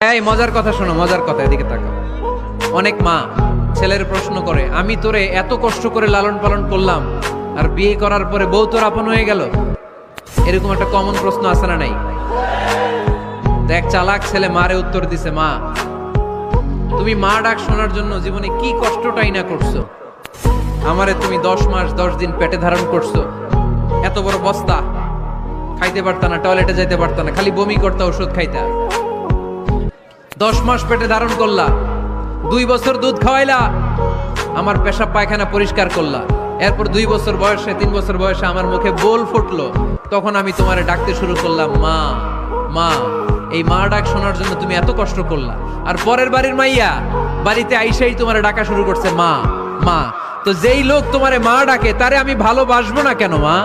এই মজার কথা শোনো, মজার কথা, এদিকে তাকাও। অনেক মা ছেলের প্রশ্ন করে, আমি তোরে এত কষ্ট করে লালন পালন করলাম আর বিয়ে করার পরে বউ তোর আপন হয়ে গেল। এরকম একটা কমন প্রশ্ন আছে না নাই? তো এক চালাক ছেলে মারে উত্তর দিছে, মা তুমি মা ডাক শোনার জন্য জীবনে কি কষ্টটাই না করছো। আমারে তুমি 10 মাস 10 দিন পেটে ধারণ করছো, এত বড় বস্তা, খাইতে পারতা না, টয়লেটে যাইতে পারতা না, খালি বমি করতা, ওষুধ খাইতা। 10 মাস পেটে ধারণ করলা, 2 বছর দুধ খাওয়াইলা, আমার পেশাব পায়খানা পরিষ্কার করলা। এরপর 2 বছর বয়সে 3 বছর বয়সে আমার মুখে বোল ফুটলো, তখন আমি তোমারে ডাকতে শুরু করলাম মা মা। এই মা ডাক শোনার জন্য তুমি এত কষ্ট করলা, আর পরের বাড়ির মাইয়া বাড়িতে আইসাই তোমারে ডাকা শুরু করছে মা মা। তো যেই লোক তোমারে মা ডাকে তারে আমি ভালোবাসবো না কেন মা?